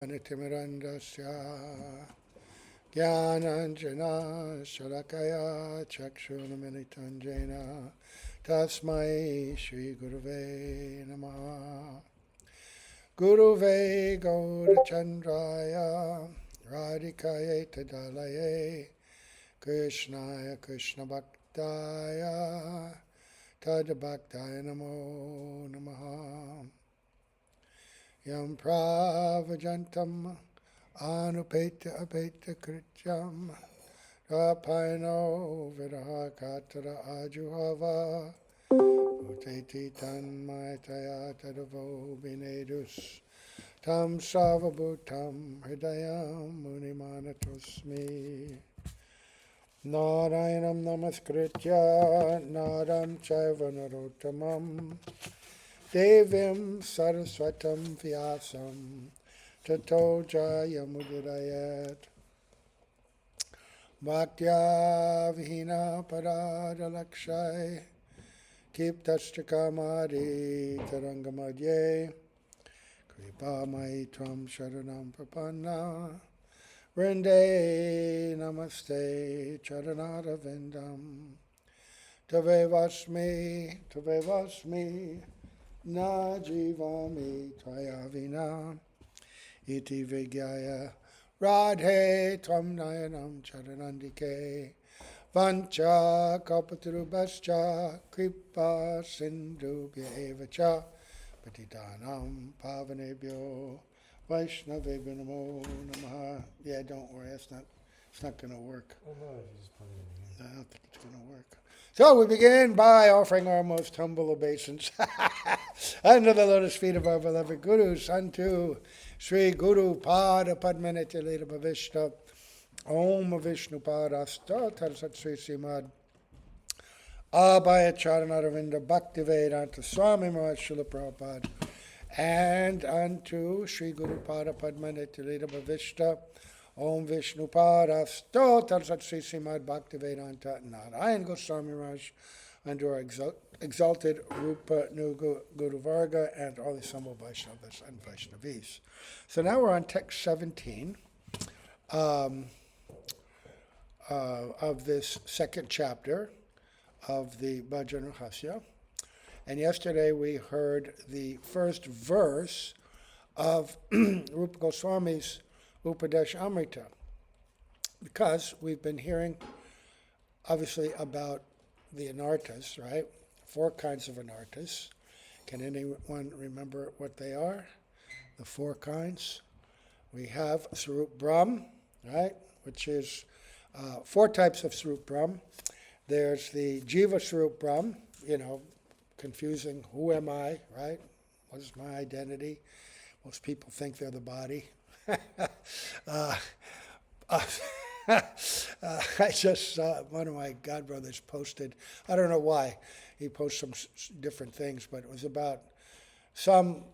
Nitimirandasya Jnananjana Shalakaya Chakshunaminitanjena Tasmai Shri Guruve Namaha. Guruve Gaurachandraya Radhikaye Tadalaye Krishnaya Krishna Bhaktaya Tadbhaktaya Namo Namaha. Yam Pravajantam Anupeta Apeta Krityam Rapaino Viraha Katara Ajuhava Uteti Tanmayataya Tadavo Binedus Tam Savabhutam Hridayam Munimanatosmi Narayanam Namaskritya Naram Chaiva Narottamam Devim Saraswatam Vyasam Tato Jayamudurayat Bhaktya Vihina Parada Lakshai Kiptashtakamari Tarangamadye Kripa Mai Tvam Sharanam Prapanna Vrinde Namaste Charanara Vindam Tave Vasmi Na Jivami Tvaya Vina Iti Vigyaya Radhe Tvam Nayanam Charanandike Vancha Kalpatarubhascha Kripa Sindhubhya Evacha Patitanam Pavanebhyo Vaishnavebhyo Namo Namaha. Yeah, don't worry, it's not going to work. Oh no, if you just plug it in here. I don't think it's going to work. So we begin by offering our most humble obeisance under the lotus feet of our beloved Gurus unto Sri Guru Pada Padmaniti Leda Bhavishta Om Vishnu Padasta Tarsat Sri Srimad Abhaya Charanaravinda Bhaktivedanta Swami Maharaja Srila Prabhupada and unto Sri Guru Pada Padmaniti Leda Bhavishta Om Vishnu Padasta Tarsat Sri Srimad Bhaktivedanta Narayana Gosvami Raj under our exalted Rupa Nuga Guru Varga and all the assembled Vaishnavas and Vaishnavis. So now we're on text 17 of this second chapter of the Bhajan-Rahasya. And yesterday we heard the first verse of Rupa Goswami's Upadeśāmṛta, because we've been hearing, obviously, about the anarthas, right? 4 kinds of anarthas. Can anyone remember what they are? The 4 kinds. We have Swarup Brahm, right? Which is 4 types of Swarup Brahm. There's the Jiva Swarup Brahm, confusing, who am I, right? What is my identity? Most people think they're the body. I just saw one of my godbrothers posted, I don't know why, he posted some different things, but it was about some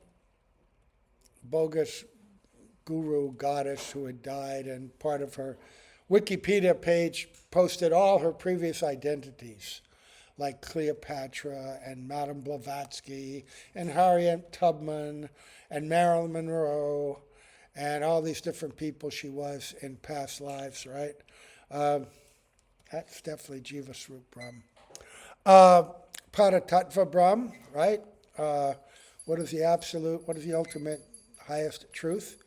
bogus guru goddess who had died, and part of her Wikipedia page posted all her previous identities, like Cleopatra and Madame Blavatsky and Harriet Tubman and Marilyn Monroe and all these different people she was in past lives, right? That's definitely Jiva Swarup Brahm. Paratattva Brahm, right? What is the absolute, what is the ultimate highest truth?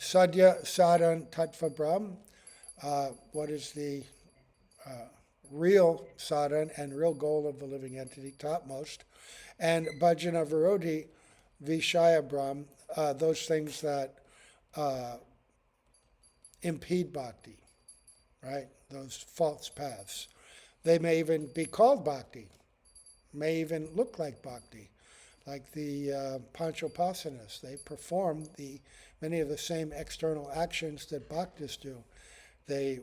Sadhya Sadhan Tattva Brahm. What is the real sadhan and real goal of the living entity, topmost? And Bhajana Virodhi Vishaya Brahm, those things that impede bhakti, right? Those false paths. They may even be called bhakti, may even look like bhakti, like the Panchopasanas. They perform many of the same external actions that bhaktis do. They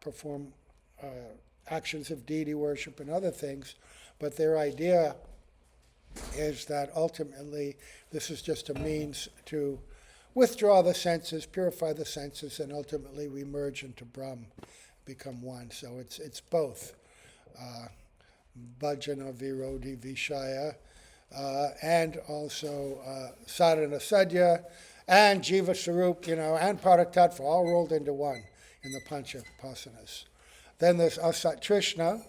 perform actions of deity worship and other things, but their idea is that ultimately this is just a means to withdraw the senses, purify the senses, and ultimately we merge into Brahm, become one. So it's both. Bhajana Virodhi Vishaya, and also sadhana sadhya, and Jiva Sarup, and Paratattva, all rolled into one in the Panchapasanas. Then there's Asat Trishna,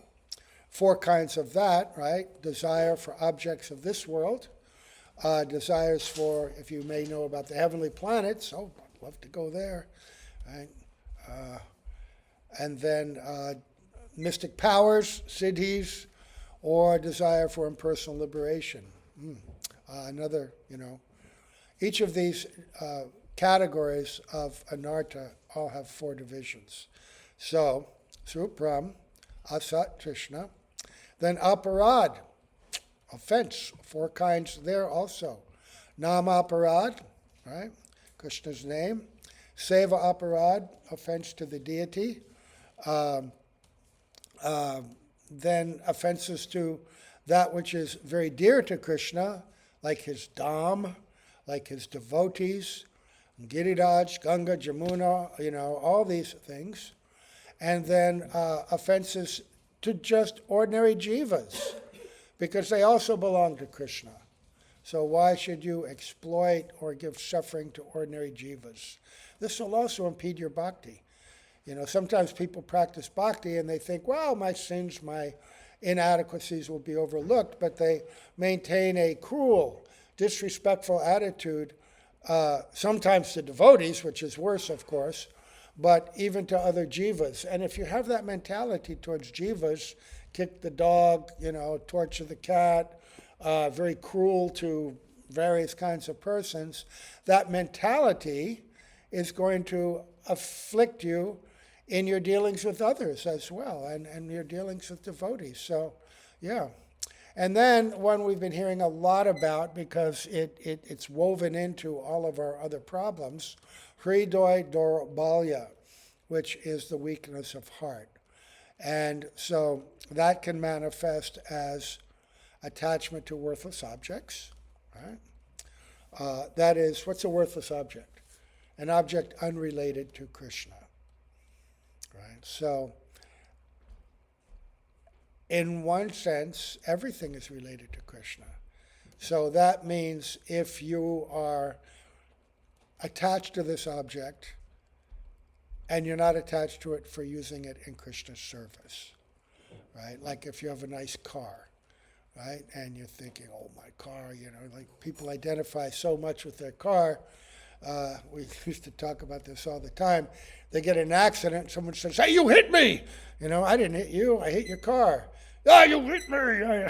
4 kinds of that, right? Desire for objects of this world, desires for, if you may know about the heavenly planets, I'd love to go there, right? And then mystic powers, siddhis, or desire for impersonal liberation. Another, each of these categories of anartha all have 4 divisions. So, Srupram, Asat, Trishna. Then Aparad, offense, 4 kinds there also. Nama Aparad, right? Krishna's name. Seva Aparad, offense to the deity. Then offenses to that which is very dear to Krishna, like his Dham, like his devotees, Giriraj, Ganga, Jamuna, all these things. And then offenses to just ordinary jivas, because they also belong to Krishna. So why should you exploit or give suffering to ordinary jivas? This will also impede your bhakti. Sometimes people practice bhakti and they think, well, my sins, my inadequacies will be overlooked, but they maintain a cruel, disrespectful attitude, sometimes to devotees, which is worse, of course, but even to other jivas. And if you have that mentality towards jivas, kick the dog, torture the cat, very cruel to various kinds of persons, that mentality is going to afflict you in your dealings with others as well, and your dealings with devotees. So, yeah. And then one we've been hearing a lot about, because it's woven into all of our other problems, Hridoy Dorbalya, which is the weakness of heart. And so that can manifest as attachment to worthless objects, right? That is, what's a worthless object? An object unrelated to Krishna, right? So, in one sense, everything is related to Krishna. So that means if you are attached to this object and you're not attached to it for using it in Krishna's service, right? Like if you have a nice car, right? And you're thinking, oh, my car, like people identify so much with their car. We used to talk about this all the time. They get in an accident, someone says, hey, you hit me! I didn't hit you, I hit your car. Oh, you hit me!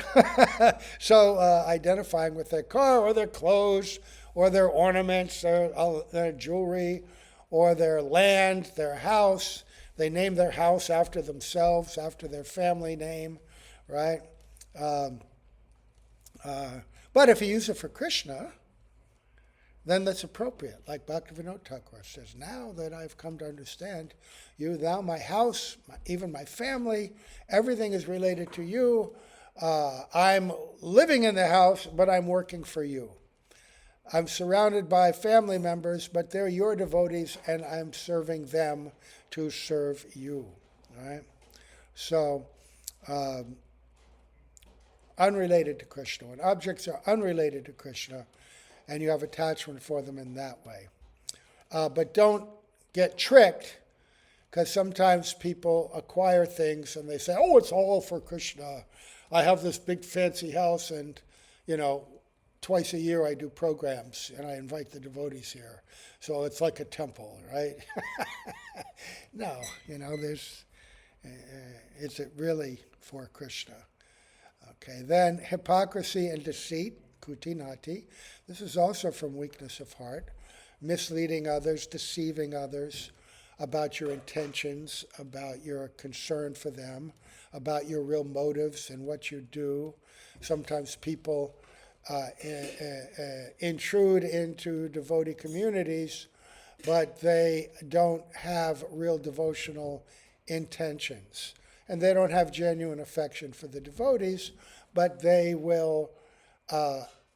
So identifying with their car or their clothes or their ornaments, their jewelry, or their land, their house. They name their house after themselves, after their family name, right? But if you use it for Krishna, then that's appropriate. Like Bhaktivinoda Thakura says, now that I've come to understand you, thou, my house, even my family, everything is related to you. I'm living in the house, but I'm working for you. I'm surrounded by family members, but they're your devotees, and I'm serving them to serve you. Right? So, unrelated to Krishna. When objects are unrelated to Krishna, and you have attachment for them in that way. But don't get tricked, because sometimes people acquire things and they say, oh, it's all for Krishna. I have this big fancy house and, twice a year I do programs and I invite the devotees here. So it's like a temple, right? No, is it really for Krishna? Okay, then hypocrisy and deceit, kutinati. This is also from weakness of heart, misleading others, deceiving others about your intentions, about your concern for them, about your real motives and what you do. Sometimes people intrude into devotee communities, but they don't have real devotional intentions. And they don't have genuine affection for the devotees, but they will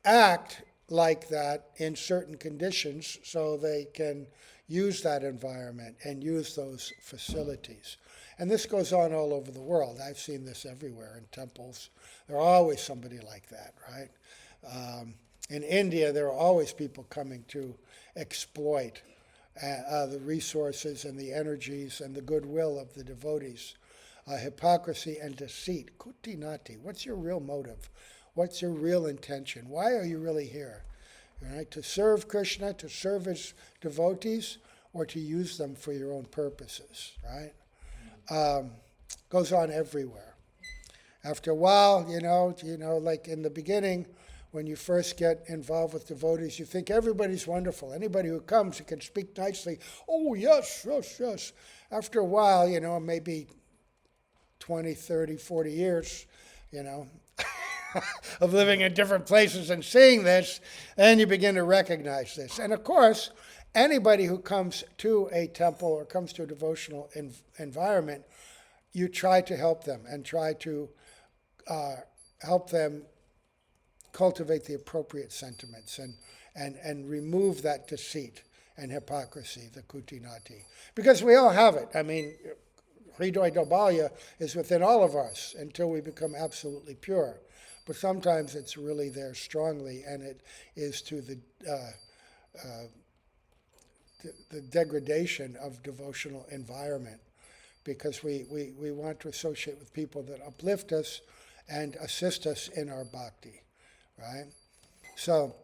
act like that in certain conditions so they can use that environment and use those facilities. And this goes on all over the world. I've seen this everywhere in temples. There's always somebody like that, right? In India, there are always people coming to exploit the resources and the energies and the goodwill of the devotees. Hypocrisy and deceit. Kutinati. What's your real motive? What's your real intention? Why are you really here? Right? To serve Krishna, to serve his devotees, or to use them for your own purposes, right? Goes on everywhere. After a while, like in the beginning, when you first get involved with devotees, you think everybody's wonderful. Anybody who comes, who can speak nicely, oh, yes, yes, yes. After a while, maybe 20, 30, 40 years, of living in different places and seeing this, then you begin to recognize this. And of course, anybody who comes to a temple or comes to a devotional environment, you try to help them and try to help them cultivate the appropriate sentiments and remove that deceit and hypocrisy, the kutinati. Because we all have it. I mean, hridoy dabalya is within all of us until we become absolutely pure. But sometimes it's really there strongly, and it is to the degradation of devotional environment, because we want to associate with people that uplift us and assist us in our bhakti, right? So,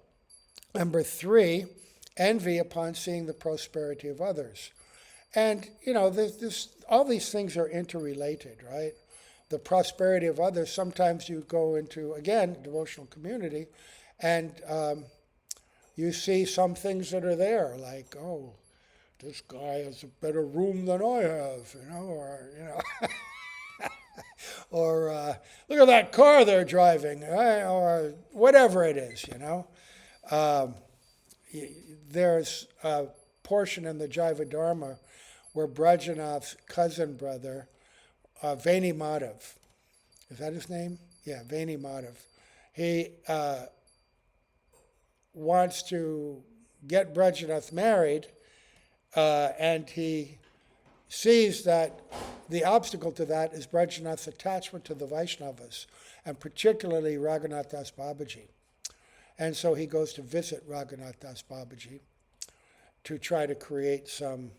number 3, envy upon seeing the prosperity of others. And, all these things are interrelated, right? The prosperity of others, sometimes you go into, again, devotional community, and you see some things that are there, like, oh, this guy has a better room than I have, or look at that car they're driving, right? Or whatever it is, There's a portion in the Jaiva Dharma where Brajanath's cousin brother, Vaini Madhav, is that his name? Yeah, Vaini Madhav. He wants to get Brajanath married, and he sees that the obstacle to that is Brajanath's attachment to the Vaishnavas, and particularly Raghunath Das Babaji. And so he goes to visit Raghunath Das Babaji to try to create some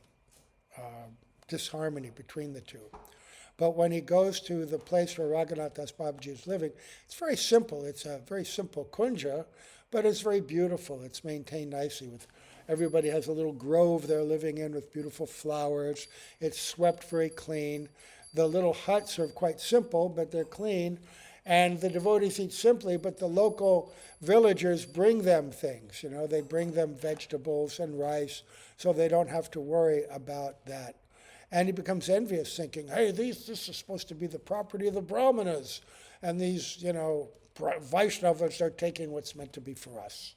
disharmony between the two. But when he goes to the place where Raghunath Das Babaji is living, it's very simple. It's a very simple kunja, but it's very beautiful. It's maintained nicely. Everybody has a little grove they're living in with beautiful flowers. It's swept very clean. The little huts are quite simple, but they're clean. And the devotees eat simply, but the local villagers bring them things. They bring them vegetables and rice, so they don't have to worry about that. And he becomes envious, thinking, hey, this is supposed to be the property of the Brahmanas. And these, Vaishnavas are taking what's meant to be for us.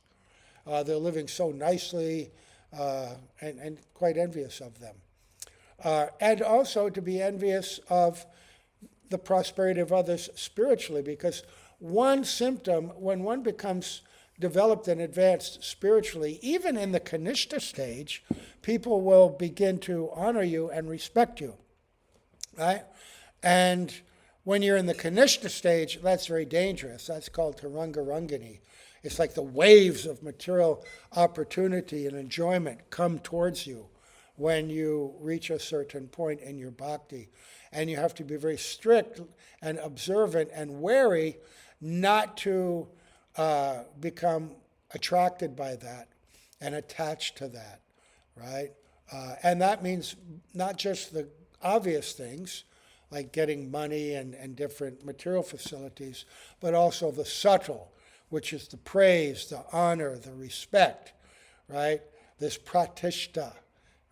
They're living so nicely, and quite envious of them. And also to be envious of the prosperity of others spiritually, because one symptom, when one becomes developed and advanced spiritually, even in the Kanishta stage, people will begin to honor you and respect you, right? And when you're in the Kanishta stage, that's very dangerous. That's called Taranga Rangini. It's like the waves of material opportunity and enjoyment come towards you when you reach a certain point in your bhakti. And you have to be very strict and observant and wary not to become attracted by that and attached to that, right? And that means not just the obvious things, like getting money and different material facilities, but also the subtle, which is the praise, the honor, the respect, right? This pratishta,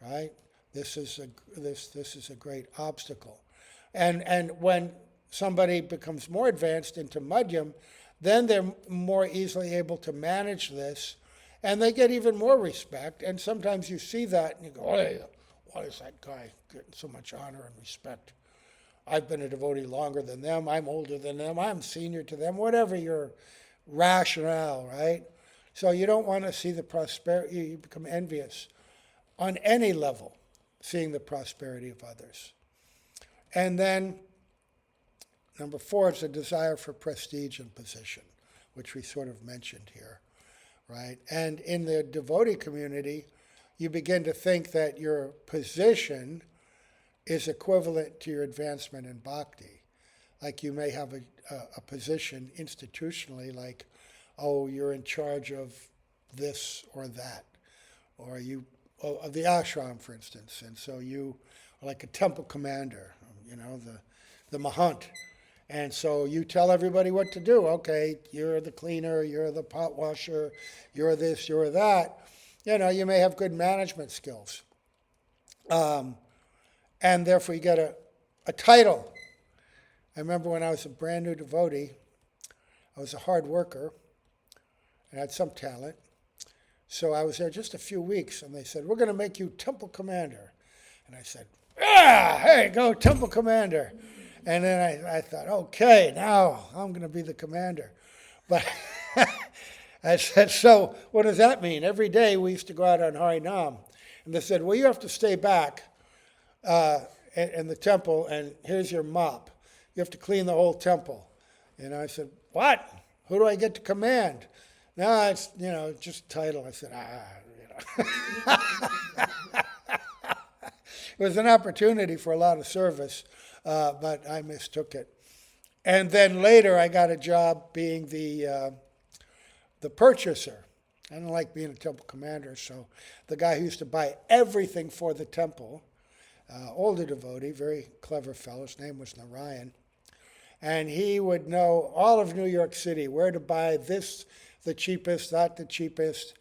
right? This is a great obstacle. And when somebody becomes more advanced into madhyam, then they're more easily able to manage this, and they get even more respect. And sometimes you see that, and you go, hey, why is that guy getting so much honor and respect? I've been a devotee longer than them, I'm older than them, I'm senior to them, whatever your rationale, right? So you don't want to see the prosperity, you become envious on any level, seeing the prosperity of others. And then, number 4 is a desire for prestige and position, which we sort of mentioned here. right? And in the devotee community, you begin to think that your position is equivalent to your advancement in bhakti. Like you may have a position institutionally, like, oh, you're in charge of this or that, or of the ashram, for instance, and so you are like a temple commander, the mahant. And so you tell everybody what to do. Okay, you're the cleaner, you're the pot washer, you're this, you're that. You may have good management skills. And therefore you get a title. I remember when I was a brand new devotee, I was a hard worker and had some talent. So I was there just a few weeks, and they said, we're going to make you temple commander. And I said, hey, go temple commander. And then I thought, okay, now I'm going to be the commander. But I said, so what does that mean? Every day we used to go out on Harinam. And they said, well, you have to stay back in the temple, and here's your mop. You have to clean the whole temple. And I said, what? Who do I get to command? No, it's, just title. I said, It was an opportunity for a lot of service, but I mistook it. And then later I got a job being the purchaser. I didn't like being a temple commander, so the guy who used to buy everything for the temple, older devotee, very clever fellow, his name was Narayana, and he would know all of New York City, where to buy this, the cheapest, that the cheapest,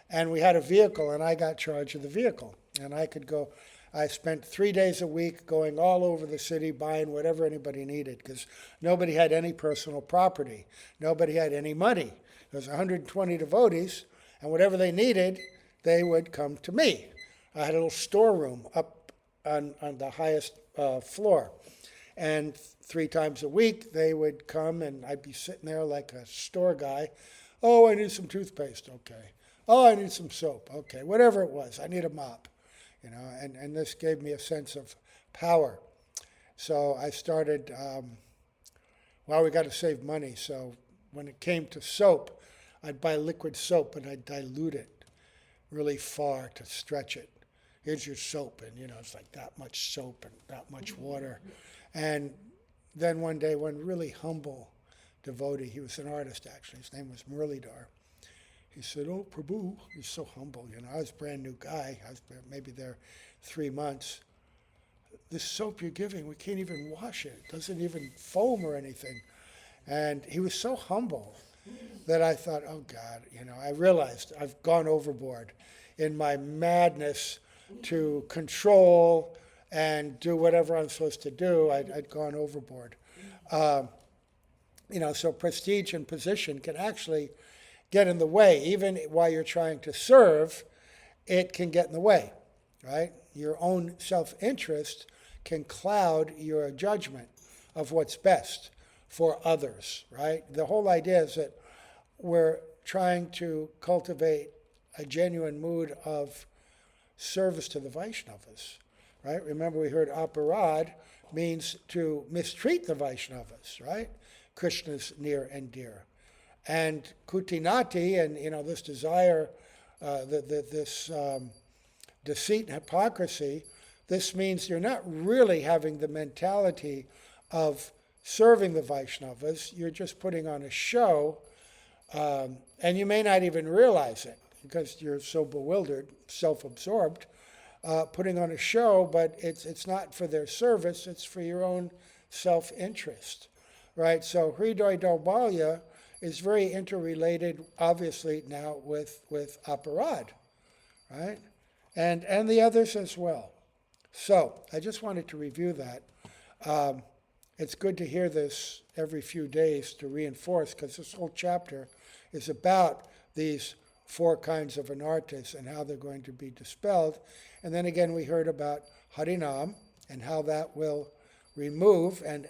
and we had a vehicle, and I got charge of the vehicle, and I could go. I spent 3 days a week going all over the city buying whatever anybody needed, because nobody had any personal property. Nobody had any money. There was 120 devotees, and whatever they needed, they would come to me. I had a little storeroom up on the highest floor. And 3 times a week, they would come, and I'd be sitting there like a store guy. Oh, I need some toothpaste. Okay. Oh, I need some soap. Okay. Whatever it was. I need a mop. And this gave me a sense of power. So I started, we got to save money. So when it came to soap, I'd buy liquid soap and I'd dilute it really far to stretch it. Here's your soap, and it's like that much soap and that much water. And then one day, one really humble devotee, he was an artist actually, his name was Muralidhar. He said, oh, Prabhu, he's so humble. I was a brand new guy. I was maybe there 3 months. This soap you're giving, we can't even wash it. It doesn't even foam or anything. And he was so humble that I thought, oh, God, I realized I've gone overboard in my madness to control and do whatever I'm supposed to do. I'd gone overboard. So prestige and position can actually get in the way. Even while you're trying to serve, it can get in the way, right? Your own self-interest can cloud your judgment of what's best for others, right? The whole idea is that we're trying to cultivate a genuine mood of service to the Vaishnavas, right? Remember, we heard aparad means to mistreat the Vaishnavas, right? Krishna's near and dear. And kutinati, and this desire, this deceit and hypocrisy, this means you're not really having the mentality of serving the Vaishnavas. You're just putting on a show, and you may not even realize it because you're so bewildered, self-absorbed, putting on a show, but it's not for their service, it's for your own self-interest, right? So Hriday Daurbalya is very interrelated, obviously, now with aparad, right? And the others as well. So I just wanted to review that. It's good to hear this every few days to reinforce, because this whole chapter is about these 4 kinds of anarthas and how they're going to be dispelled. And then again, we heard about Harinam and how that will remove, and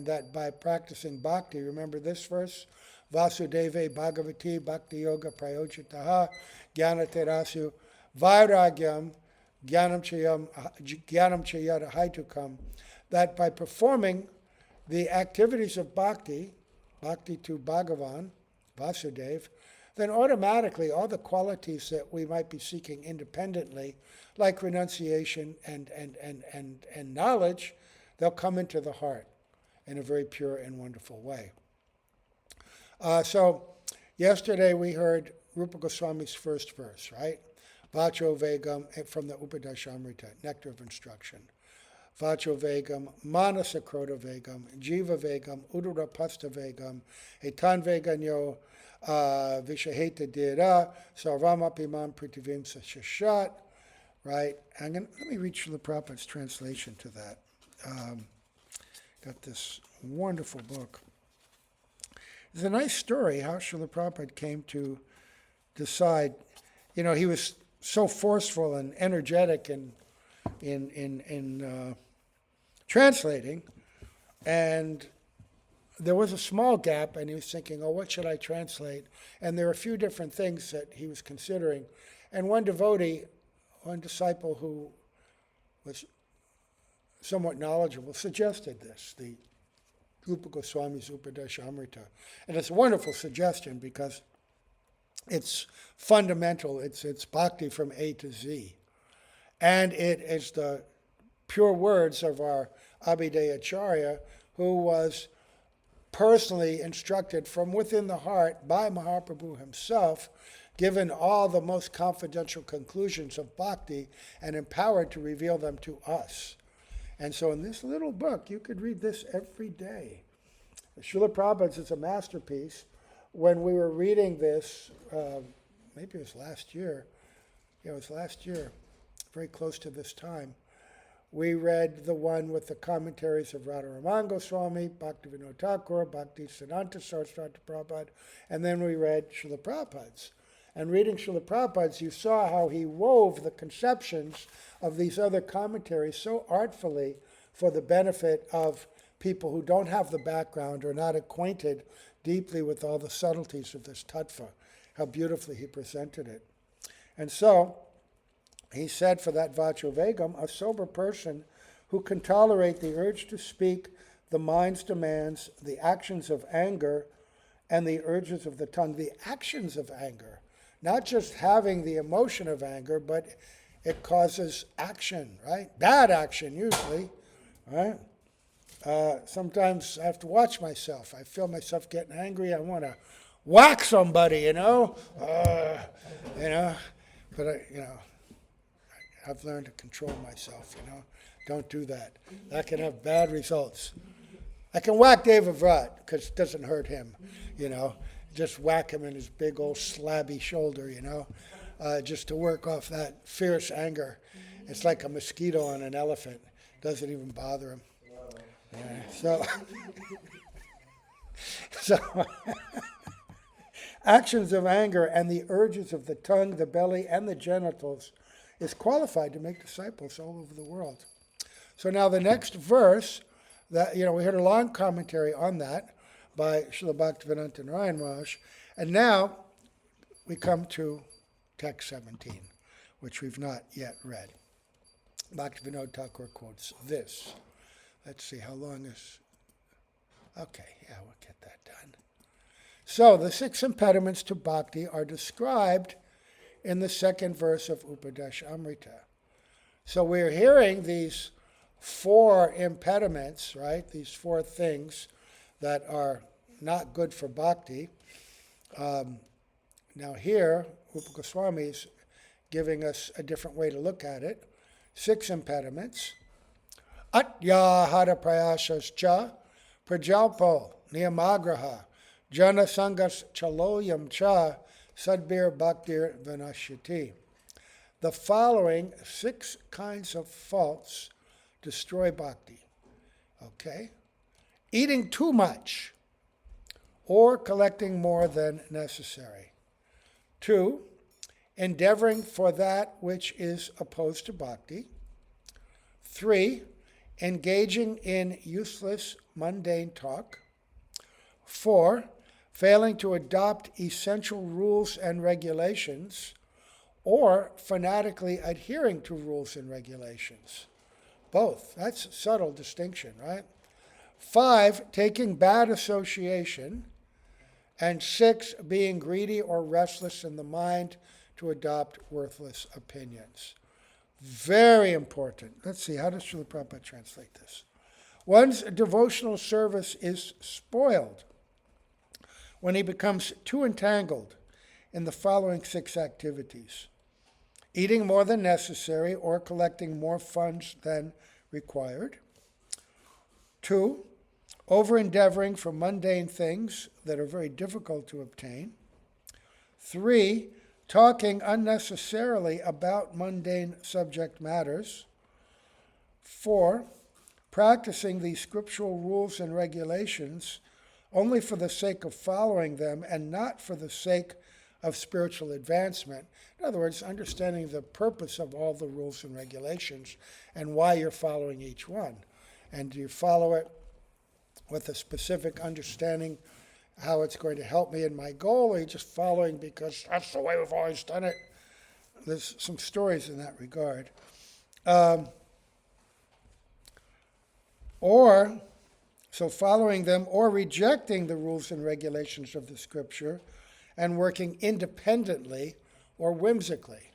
that by practicing bhakti, remember this verse, Vasudeve Bhagavati Bhakti Yoga Prayojitaha Jnana-terasu Vairagyam Jnanam Chayata Haitukam, that by performing the activities of bhakti to Bhagavan, Vasudev, then automatically all the qualities that we might be seeking independently, like renunciation and knowledge, they'll come into the heart in a very pure and wonderful way. So yesterday we heard Rupa Goswami's first verse, right? Vacho Vegam from the Upadeśāmṛta, Nectar of Instruction. Vacho Vegam, Manasa Krota Vegam, Jiva Vegam, Udara Pasta Vegam, Etan Veganyo, Vishaheta Dira, Sarvamapimam Pritivim Sashashat, right? Let me read Srila Prabhupada's translation to that. Got this wonderful book. It's a nice story how Srila Prabhupada came to decide. You know, he was so forceful and energetic in translating, and there was a small gap, and he was thinking, oh, what should I translate? And there are a few different things that he was considering. And one devotee, one disciple who was somewhat knowledgeable, suggested this, the Rupa Goswami's Upadeśāmṛta. And it's a wonderful suggestion because it's fundamental, it's bhakti from A to Z. And it is the pure words of our Abhidayacharya, who was personally instructed from within the heart by Mahaprabhu himself, given all the most confidential conclusions of bhakti, and empowered to reveal them to us. And so in this little book, you could read this every day. Srila Prabhupada's is a masterpiece. When we were reading this, maybe it was last year, very close to this time, we read the one with the commentaries of Radharaman Goswami, Bhaktivinoda Thakura, Bhaktisiddhanta Saraswati Prabhupada, and then we read Srila Prabhupada's. And reading Srila Prabhupada's, you saw how he wove the conceptions of these other commentaries so artfully for the benefit of people who don't have the background or not acquainted deeply with all the subtleties of this tattva, how beautifully he presented it. And so, he said for that Vacho Vegam, a sober person who can tolerate the urge to speak, the mind's demands, the actions of anger, and the urges of the tongue. The actions of anger, not just having the emotion of anger, but it causes action, right? Bad action usually, right? Sometimes I have to watch myself. I feel myself getting angry. I want to whack somebody, but I've learned to control myself, Don't do that. That can have bad results. I can whack David Vrat because it doesn't hurt him, Just whack him in his big old slabby shoulder, just to work off that fierce anger. It's like a mosquito on an elephant. Doesn't even bother him. Yeah, so actions of anger and the urges of the tongue, the belly, and the genitals is qualified to make disciples all over the world. So now the next verse, that we heard a long commentary on that by Srila Bhaktivedanta Narayana Maharaj, and now we come to text 17, which we've not yet read. Bhaktivinoda Thakur quotes this. Let's see, how long is... Okay, yeah, we'll get that done. So, the 6 impediments to bhakti are described in the second verse of Upadeśāmṛta. So we're hearing these 4 impediments, right? These 4 things that are not good for bhakti. Now here, Rupa Goswami is giving us a different way to look at it. 6 impediments. Atyāhāraḥ prayāsaś prajalpo, niyamāgrahaḥ, jana-saṅgaś laulyaṁ ṣaḍbhir bhaktir vinaśyati. The following 6 kinds of faults destroy bhakti. Okay? Eating too much or collecting more than necessary. 2, endeavoring for that which is opposed to bhakti. 3, engaging in useless, mundane talk. 4, failing to adopt essential rules and regulations, or fanatically adhering to rules and regulations. Both. That's a subtle distinction, right? 5, taking bad association. And 6, being greedy or restless in the mind to adopt worthless opinions. Very important. Let's see, how does Srila Prabhupada translate this? One's devotional service is spoiled when he becomes too entangled in the following 6 activities: eating more than necessary or collecting more funds than required. 2, over-endeavoring for mundane things that are very difficult to obtain. 3, talking unnecessarily about mundane subject matters. 4, practicing these scriptural rules and regulations only for the sake of following them and not for the sake of spiritual advancement. In other words, understanding the purpose of all the rules and regulations and why you're following each one. And do you follow it with a specific understanding how it's going to help me in my goal, or are you just following because that's the way we've always done it? There's some stories in that regard. So following them or rejecting the rules and regulations of the scripture and working independently or whimsically.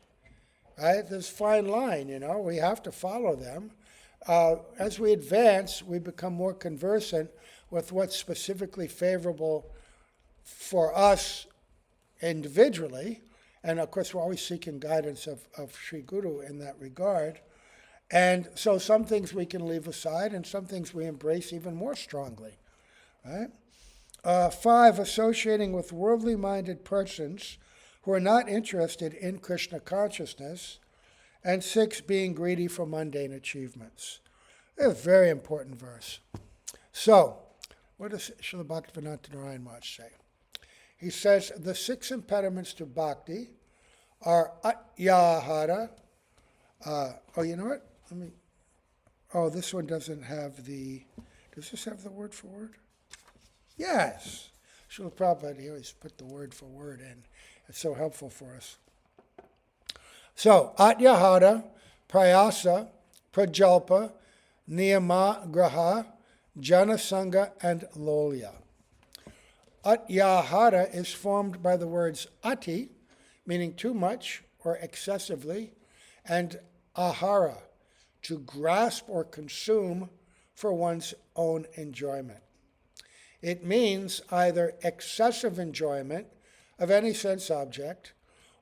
Right? There's a fine line, we have to follow them. As we advance, we become more conversant with what's specifically favorable for us individually. And of course, we're always seeking guidance of Sri Guru in that regard. And so some things we can leave aside and some things we embrace even more strongly. Right? 5, associating with worldly-minded persons who are not interested in Krishna consciousness. And 6, being greedy for mundane achievements. It's a very important verse. So, what does Srila Bhaktivedanta Narayana Maharaj say? He says, the 6 impediments to bhakti are atyāhāraḥ. You know what? This one doesn't have does this have the word for word? Yes. Srila Prabhupada, he always put the word for word in. It's so helpful for us. So, atyāhāraḥ, prayāsaś, prajalpo, niyamāgrahaḥ, jana-saṅgaś, and laulyaṁ. Atyāhāraḥ is formed by the words ati, meaning too much or excessively, and ahara, to grasp or consume for one's own enjoyment. It means either excessive enjoyment of any sense object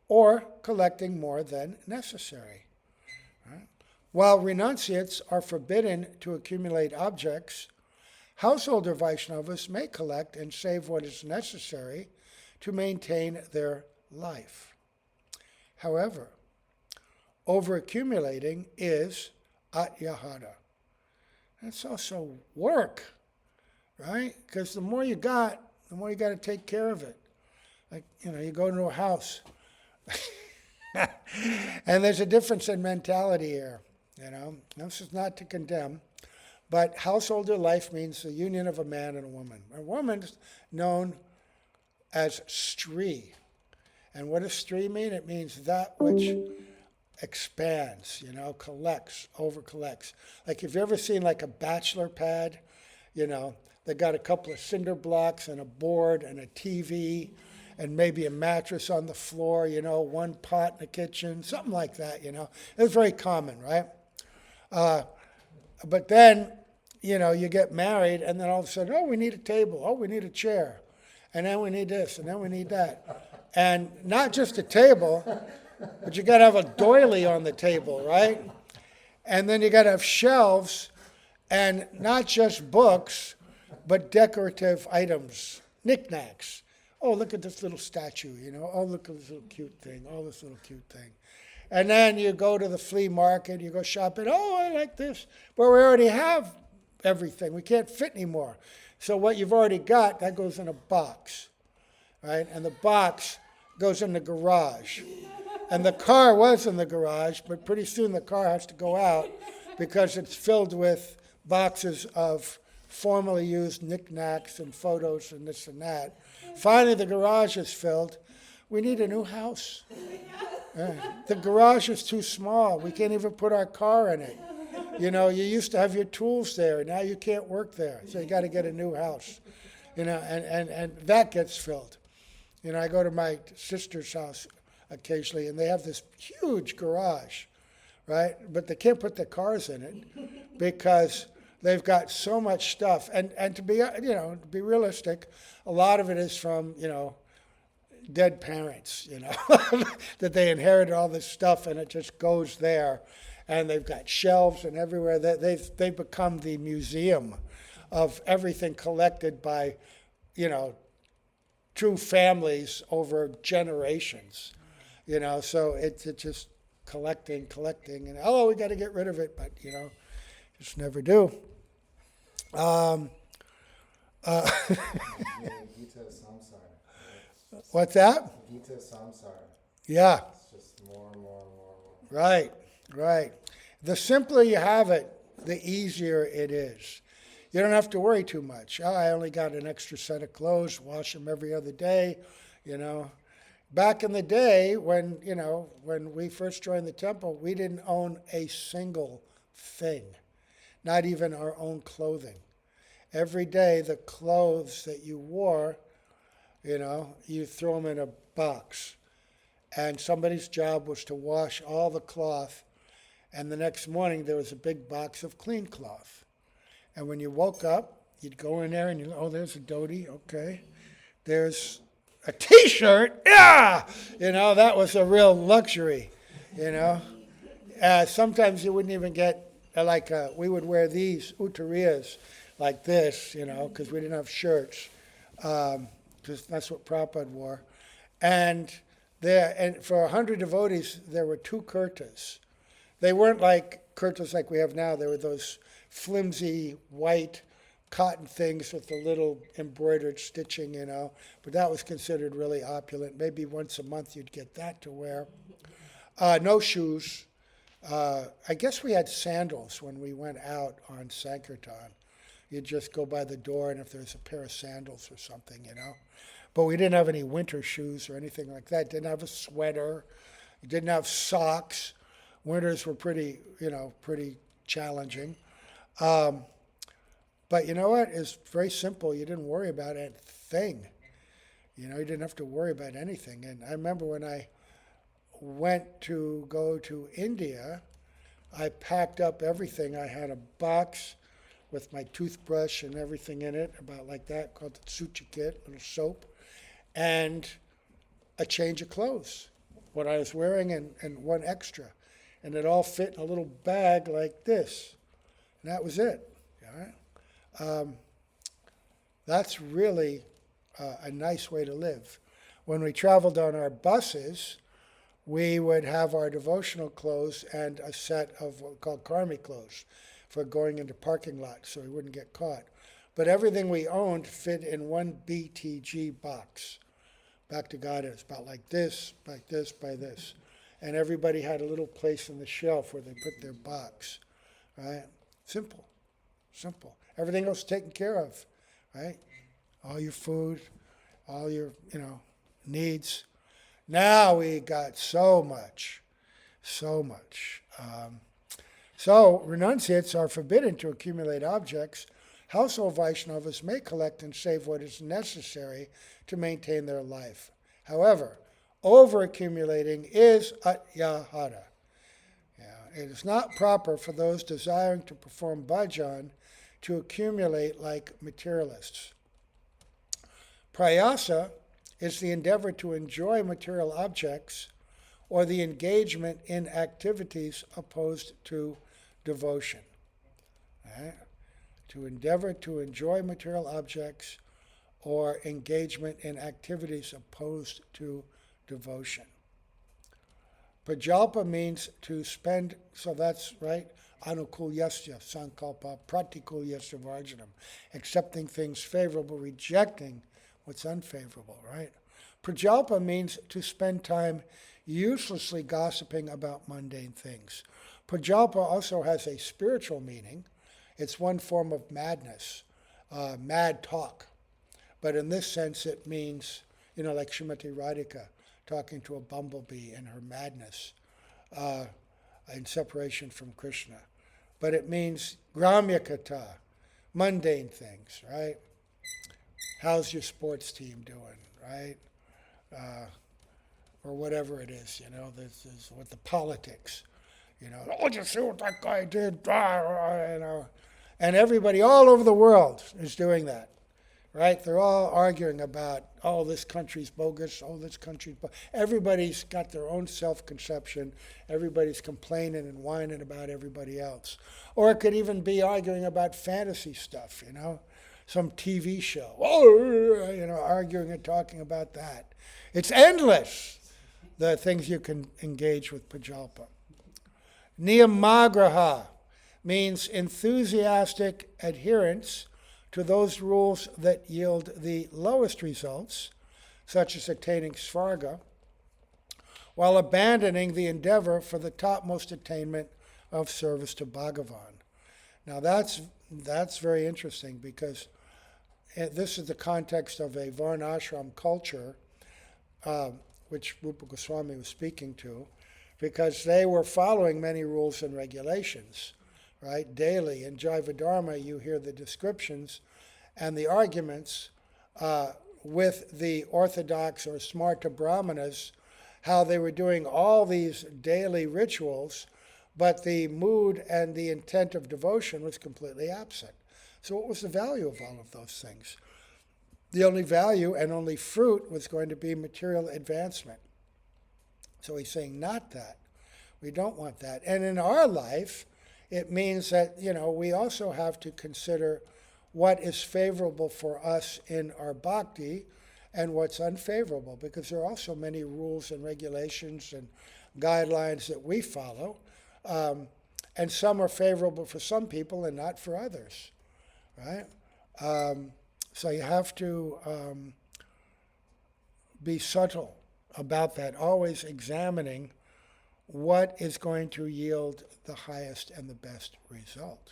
or collecting more than necessary. Right? While renunciates are forbidden to accumulate objects, householder Vaishnavas may collect and save what is necessary to maintain their life. However, overaccumulating is atyāhāraḥ. It's also work, right? Because the more you got to take care of it. Like, you go into a house, and there's a difference in mentality here, This is not to condemn, but householder life means the union of a man and a woman. A woman's known as Stri. And what does Stri mean? It means that which expands, collects, over-collects. Like, have you ever seen like a bachelor pad? They got a couple of cinder blocks and a board and a TV and maybe a mattress on the floor, one pot in the kitchen, something like that, It's very common, right? But then, you get married and then all of a sudden, we need a table, we need a chair, and then we need this, and then we need that. And not just a table, but you got to have a doily on the table, right? And then you got to have shelves, and not just books, but decorative items, knickknacks. Oh, look at this little statue, Oh, look at this little cute thing. Oh, this little cute thing. And then you go to the flea market, you go shopping. Oh, I like this. But we already have everything. We can't fit anymore. So what you've already got, that goes in a box, right? And the box goes in the garage. And the car was in the garage, but pretty soon the car has to go out because it's filled with boxes of formerly used knickknacks and photos and this and that. Finally, the garage is filled. We need a new house. The garage is too small. We can't even put our car in it. You used to have your tools there. Now you can't work there. So you got to get a new house. and that gets filled. I go to my sister's house occasionally, and they have this huge garage, right? But they can't put their cars in it because they've got so much stuff. And to be, to be realistic, a lot of it is from, dead parents, that they inherited all this stuff, and it just goes there. And they've got shelves and everywhere. They've become the museum of everything collected by, true families over generations. So it's just collecting, and we got to get rid of it, but just never do. What's that? Yeah. It's just more and more and more and more. Right. The simpler you have it, the easier it is. You don't have to worry too much. I only got an extra set of clothes, wash them every other day, Back in the day when we first joined the temple, we didn't own a single thing, not even our own clothing. Every day, the clothes that you wore, you throw them in a box. And somebody's job was to wash all the cloth. And the next morning, there was a big box of clean cloth. And when you woke up, you'd go in there and there's a dhoti, okay. There's a T-shirt, yeah! That was a real luxury, Sometimes you wouldn't even get, we would wear these uttariyas like this, because we didn't have shirts, because that's what Prabhupada wore. And for 100 devotees, there were 2 kurtas. They weren't like kurtas like we have now. They were those flimsy white cotton things with the little embroidered stitching, But that was considered really opulent. Maybe once a month you'd get that to wear. No shoes. I guess we had sandals when we went out on Sankirtan. You'd just go by the door, and if there's a pair of sandals or something, But we didn't have any winter shoes or anything like that. Didn't have a sweater. Didn't have socks. Winters were pretty challenging. But you know what? It's very simple. You didn't worry about a thing. You didn't have to worry about anything. And I remember when I went to go to India, I packed up everything. I had a box with my toothbrush and everything in it, about like that, called the Suchi kit, little soap, and a change of clothes, what I was wearing and one extra. And it all fit in a little bag like this. And that was it. All right? That's really a nice way to live. When we traveled on our buses, we would have our devotional clothes and a set of what we call karmi clothes for going into parking lots so we wouldn't get caught. But everything we owned fit in one BTG box. Back to God, it's about like this, by this. And everybody had a little place in the shelf where they put their box. Right? Simple. Everything else taken care of. Right? All your food, all your, needs. Now we got so much. So renunciates are forbidden to accumulate objects. Household Vaishnavas may collect and save what is necessary to maintain their life. However, over-accumulating is atyāhāraḥ. It is not proper for those desiring to perform bhajan to accumulate like materialists. Prayāsaś is the endeavor to enjoy material objects or the engagement in activities opposed to devotion. Right? To endeavor to enjoy material objects or engagement in activities opposed to devotion. Prajalpo means to spend, so that's right, anukulyasya sankalpa, pratikulyasya varjanam, accepting things favorable, rejecting what's unfavorable, right? Prajalpo means to spend time uselessly gossiping about mundane things. Prajalpo also has a spiritual meaning. It's one form of madness, mad talk. But in this sense, it means, like Srimati Radhika talking to a bumblebee in her madness in separation from Krishna. But it means gramya kata, mundane things, right? how's your sports team doing, right? Or whatever it is, this is with the politics. Oh, did you see what that guy did? And everybody all over the world is doing that, right? They're all arguing about, oh, this country's bogus, oh, this country's bogus. Everybody's got their own self-conception. Everybody's complaining and whining about everybody else. Or it could even be arguing about fantasy stuff, some TV show. Oh, arguing and talking about that. It's endless, the things you can engage with prajalpo. Niyamāgrahaḥ means enthusiastic adherence to those rules that yield the lowest results, such as attaining svarga, while abandoning the endeavor for the topmost attainment of service to Bhagavan. Now that's very interesting, because this is the context of a varnashram culture, which Rupa Gosvami was speaking to, because they were following many rules and regulations, right? Daily in Jaiva Dharma, you hear the descriptions and the arguments with the orthodox or smarta brahmanas, how they were doing all these daily rituals, but the mood and the intent of devotion was completely absent. So what was the value of all of those things? The only value and only fruit was going to be material advancement. So he's saying not that. We don't want that. And in our life, it means that, we also have to consider what is favorable for us in our bhakti and what's unfavorable, because there are also many rules and regulations and guidelines that we follow, and some are favorable for some people and not for others, right? So you have to be subtle about that, always examining what is going to yield the highest and the best result,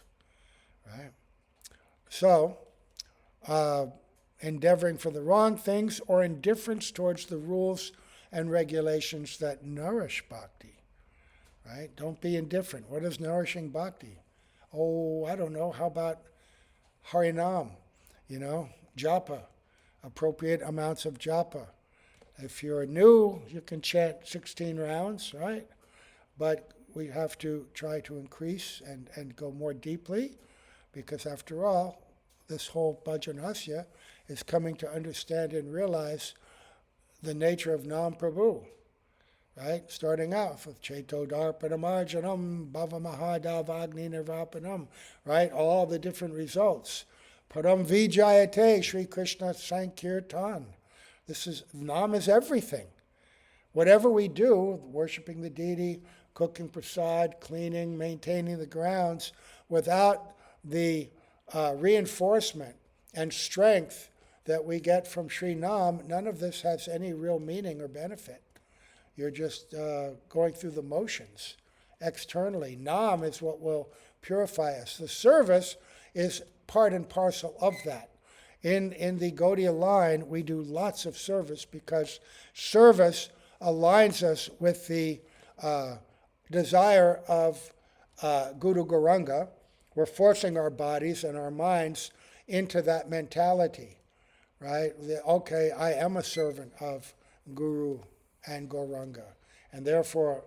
right? So, endeavoring for the wrong things or indifference towards the rules and regulations that nourish bhakti, right? Don't be indifferent. What is nourishing bhakti? Oh, I don't know. How about harinam, japa, appropriate amounts of japa. If you're new, you can chant 16 rounds, right? But we have to try to increase and go more deeply, because after all, this whole Bhajan-rahasya is coming to understand and realize the nature of Nam Prabhu, right? Starting off with Cheto Darpanamarjanam, Bhava Mahadavagni Nirvapanam, right? All the different results. Param Vijayate, Sri Krishna Sankirtan. Nam is everything. Whatever we do, worshiping the deity, cooking prasad, cleaning, maintaining the grounds, without the reinforcement and strength that we get from Sri Nam, none of this has any real meaning or benefit. You're just going through the motions externally. Nam is what will purify us. The service is part and parcel of that. In the Gaudiya line, we do lots of service, because service aligns us with the desire of Guru Gauranga. We're forcing our bodies and our minds into that mentality, right? Okay, I am a servant of Guru and Gauranga, and therefore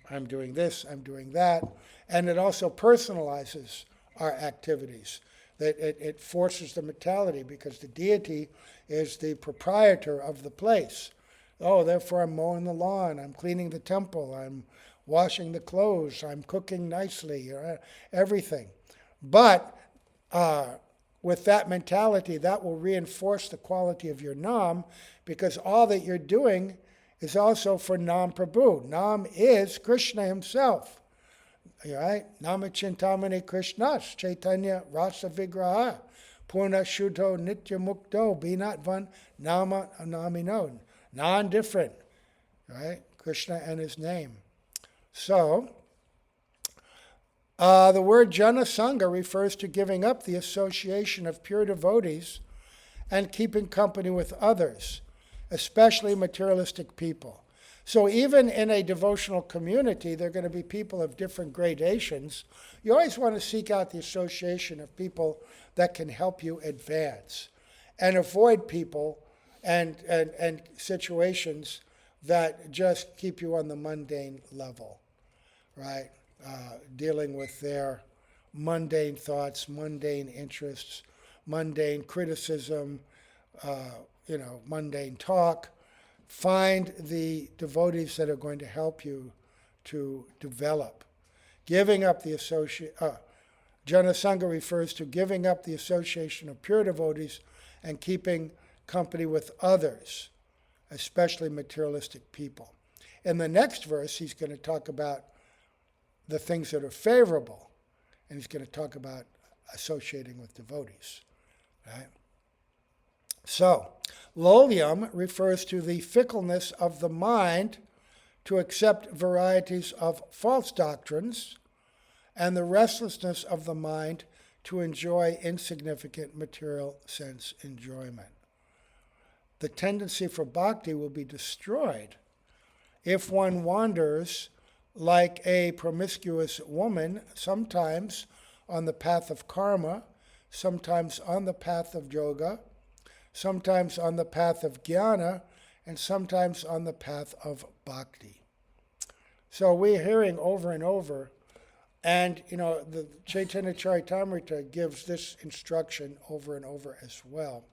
I'm doing this, I'm doing that. And it also personalizes our activities. That it forces the mentality, because the deity is the proprietor of the place. Oh, therefore I'm mowing the lawn, I'm cleaning the temple, I'm washing the clothes, I'm cooking nicely, everything. But with that mentality, that will reinforce the quality of your Nam, because all that you're doing is also for Nam Prabhu. Nam is Krishna himself. Right? Nama Chintamani Krishnas, Chaitanya Rasa Vigraha, Purna Shuddho Nitya Mukto, Binatvan Nama Anamino. Non-different, right? Krishna and his name. So, the word jana-saṅgaś refers to giving up the association of pure devotees and keeping company with others, especially materialistic people. So even in a devotional community, there are going to be people of different gradations. You always want to seek out the association of people that can help you advance. and avoid people and situations that just keep you on the mundane level, right? Dealing with their mundane thoughts, mundane interests, mundane criticism, mundane talk. Find the devotees that are going to help you to develop. Giving up the jana-saṅgaś refers to giving up the association of pure devotees and keeping company with others, especially materialistic people. In the next verse, he's going to talk about the things that are favorable, and he's going to talk about associating with devotees. Right? So, laulyaṁ refers to the fickleness of the mind to accept varieties of false doctrines and the restlessness of the mind to enjoy insignificant material sense enjoyment. The tendency for bhakti will be destroyed if one wanders like a promiscuous woman, sometimes on the path of karma, sometimes on the path of yoga, sometimes on the path of jnana, and sometimes on the path of bhakti. So we're hearing over and over, and the Chaitanya Charitamrita gives this instruction over and over as well.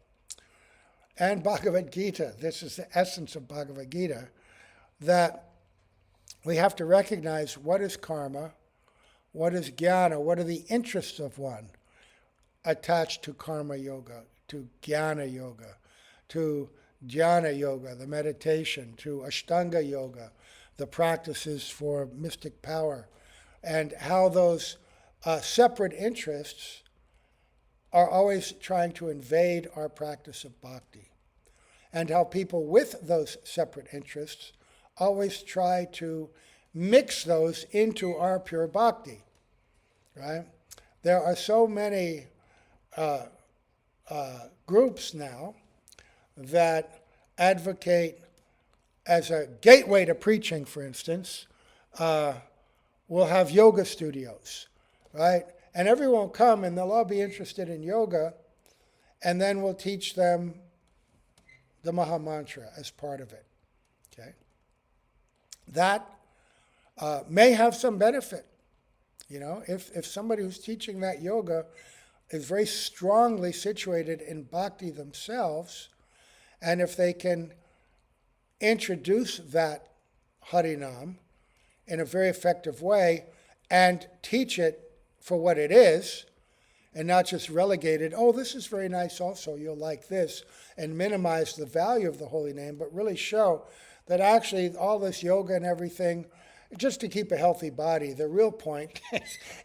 And Bhagavad Gita, this is the essence of Bhagavad Gita, that we have to recognize what is karma, what is jnana, what are the interests of one attached to karma yoga, to jnana yoga, to jnana yoga, the meditation, to ashtanga yoga, the practices for mystic power, and how those separate interests are always trying to invade our practice of bhakti, and how people with those separate interests always try to mix those into our pure bhakti, right? There are so many groups now that advocate, as a gateway to preaching, for instance, we'll have yoga studios, right? And everyone will come and they'll all be interested in yoga, and then we'll teach them the Maha Mantra as part of it, okay? That may have some benefit, if somebody who's teaching that yoga is very strongly situated in bhakti themselves, and if they can introduce that harinam in a very effective way and teach it for what it is, and not just relegate it, oh, this is very nice also, you'll like this, and minimize the value of the holy name, but really show that actually all this yoga and everything, just to keep a healthy body, the real point,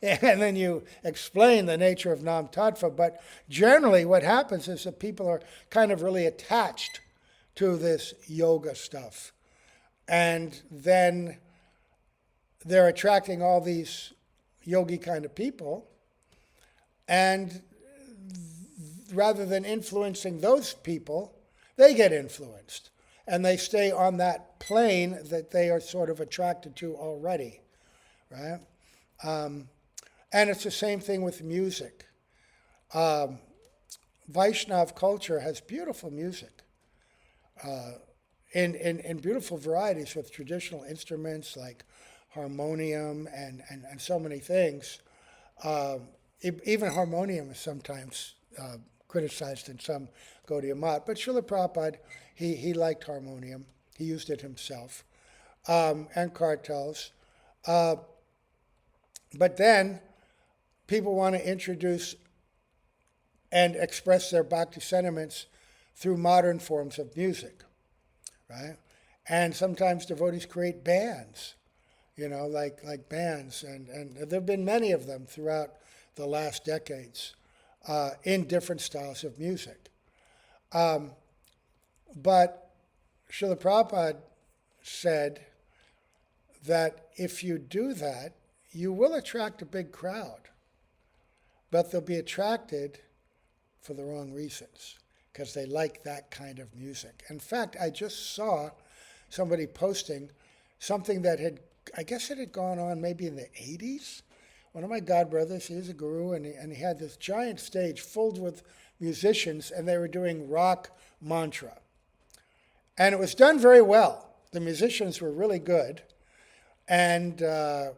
and then you explain the nature of Nam Tattva, but generally what happens is that people are kind of really attached to this yoga stuff. And then they're attracting all these yogi kind of people, and rather than influencing those people, they get influenced. And they stay on that plane that they are sort of attracted to already, right? And it's the same thing with music. Vaishnav culture has beautiful music in beautiful varieties with traditional instruments like harmonium and so many things. Even harmonium is sometimes criticized in some Gaudiya Mat, but Srila Prabhupada, he liked harmonium. He used it himself, and kartals. But then people want to introduce and express their bhakti sentiments through modern forms of music, right? And sometimes devotees create bands, like bands, and there have been many of them throughout the last decades in different styles of music. But Srila Prabhupada said that if you do that, you will attract a big crowd, but they'll be attracted for the wrong reasons, because they like that kind of music. In fact, I just saw somebody posting something that had, I guess it had gone on maybe in the 80s, one of my godbrothers, he was a guru, and he had this giant stage filled with musicians, and they were doing rock mantra. And it was done very well. The musicians were really good, and it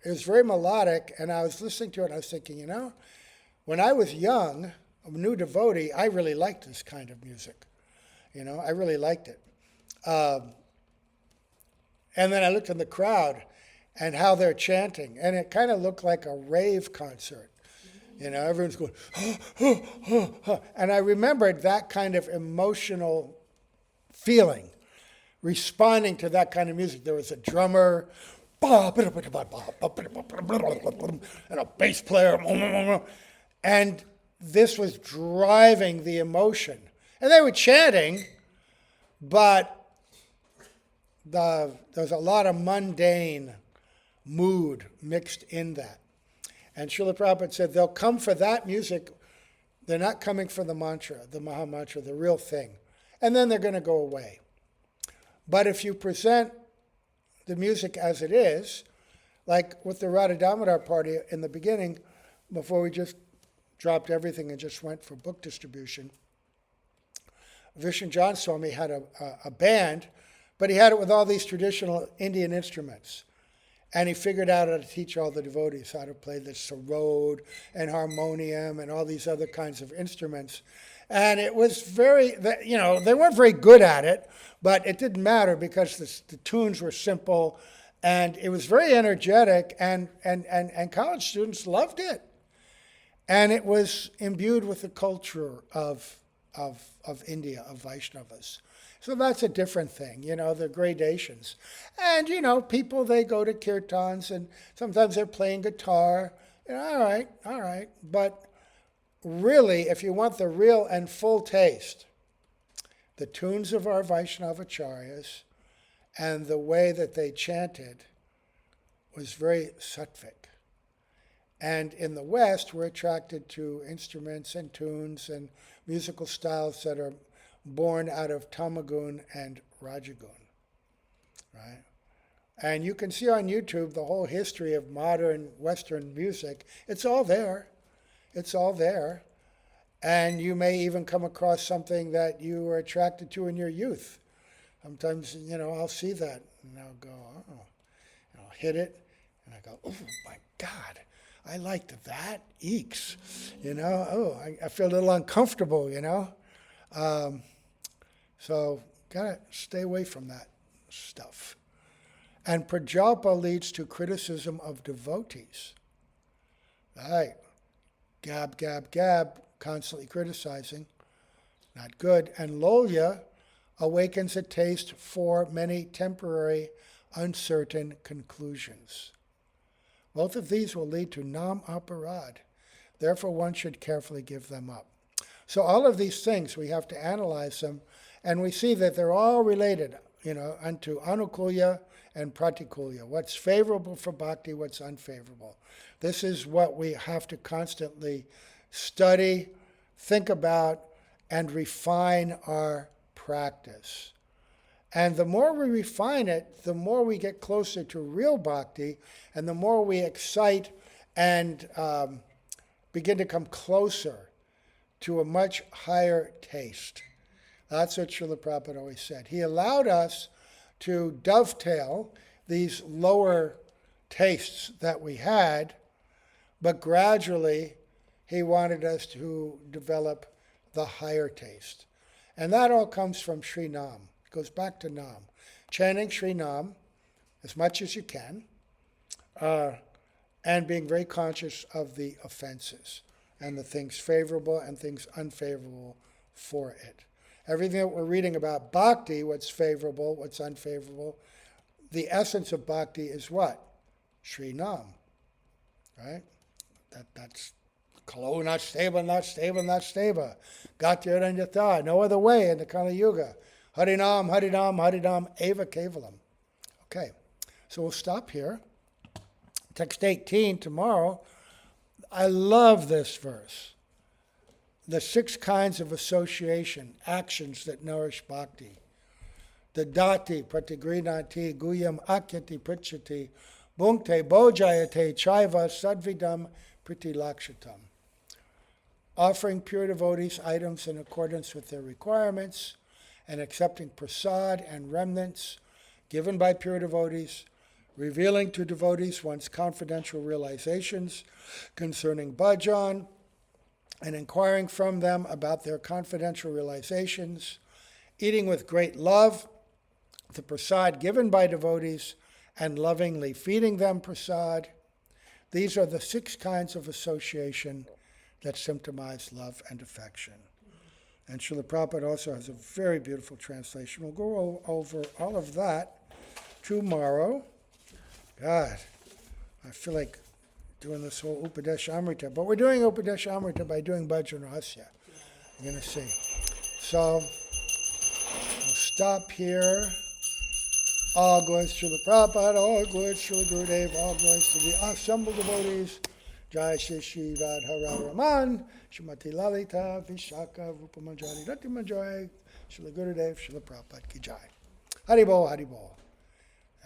was very melodic, and I was listening to it, and I was thinking, when I was young, a new devotee, I really liked this kind of music. I really liked it. And then I looked in the crowd and how they're chanting, and it kind of looked like a rave concert. Everyone's going, and I remembered that kind of emotional feeling, responding to that kind of music. There was a drummer, and a bass player, and this was driving the emotion. And they were chanting, but there was a lot of mundane mood mixed in that. And Srila Prabhupada said, they'll come for that music. They're not coming for the mantra, the Maha Mantra, the real thing. And then they're going to go away. But if you present the music as it is, like with the Radha Damodar party in the beginning, before we just dropped everything and just went for book distribution, Vishnu John Swami had a band, but he had it with all these traditional Indian instruments. And he figured out how to teach all the devotees how to play the sarod and harmonium and all these other kinds of instruments. And it was they weren't very good at it, but it didn't matter because the tunes were simple, and it was very energetic, and college students loved it. And it was imbued with the culture of India, of Vaishnavas. So that's a different thing, the gradations. And, people, they go to kirtans, and sometimes they're playing guitar. All right. But really, if you want the real and full taste, the tunes of our Vaishnavacharyas and the way that they chanted was very sattvic. And in the West, we're attracted to instruments and tunes and musical styles that are born out of Tamagun and Rajagun, right? And you can see on YouTube the whole history of modern Western music. It's all there. It's all there. And you may even come across something that you were attracted to in your youth. Sometimes, I'll see that, and I'll go, oh. And I'll hit it, and I go, oh, my God. I liked that. Eeks. I feel a little uncomfortable, So, gotta stay away from that stuff. And prajalpo leads to criticism of devotees. Right. Gab, gab, gab, constantly criticizing. Not good. And laulya awakens a taste for many temporary, uncertain conclusions. Both of these will lead to nam-aparad. Therefore, one should carefully give them up. So all of these things, we have to analyze them, and we see that they're all related, unto anukulya and pratikulya. What's favorable for bhakti, what's unfavorable. This is what we have to constantly study, think about, and refine our practice. And the more we refine it, the more we get closer to real bhakti, and the more we excite and begin to come closer to a much higher taste. That's what Srila Prabhupada always said. He allowed us to dovetail these lower tastes that we had, but gradually he wanted us to develop the higher taste. And that all comes from Sri Nam. It goes back to Nam. Chanting Sri Nam as much as you can, and being very conscious of the offenses and the things favorable and things unfavorable for it. Everything that we're reading about bhakti, what's favorable, what's unfavorable, the essence of bhakti is what? Sri Nam, right? That's Kalo not stable, not stable, not stable. Gatyaranyata, no other way in the Kali Yuga. Harinam, Harinam, Harinam, Eva Kevalam. Okay, so we'll stop here. Text 18 tomorrow. I love this verse. The 6 kinds of association, actions that nourish bhakti. The dati, pratigrinati, guyam akyati prichati, bhunkte bhojayate chaiva sadvidam pritilakshatam. Offering pure devotees items in accordance with their requirements and accepting prasad and remnants given by pure devotees, revealing to devotees one's confidential realizations concerning bhajan, and inquiring from them about their confidential realizations, eating with great love the prasad given by devotees, and lovingly feeding them prasad. These are the 6 kinds of association that symptomize love and affection. And Srila Prabhupada also has a very beautiful translation. We'll go over all of that tomorrow. God, I feel like doing this whole Upadeśāmṛta. But we're doing Upadeśāmṛta by doing Bhajana-rahasya. You're going to see. So, we'll stop here. All glories to Srila Prabhupada, all glories to Srila Gurudev, all glories to the assembled devotees. Jai Shri Shri Radha-Raman, Srimati Lalita, Vishaka, Rupa Manjari, Rati Manjari, Srila Gurudev, Srila Prabhupada ki Jai. Haribol, Haribol.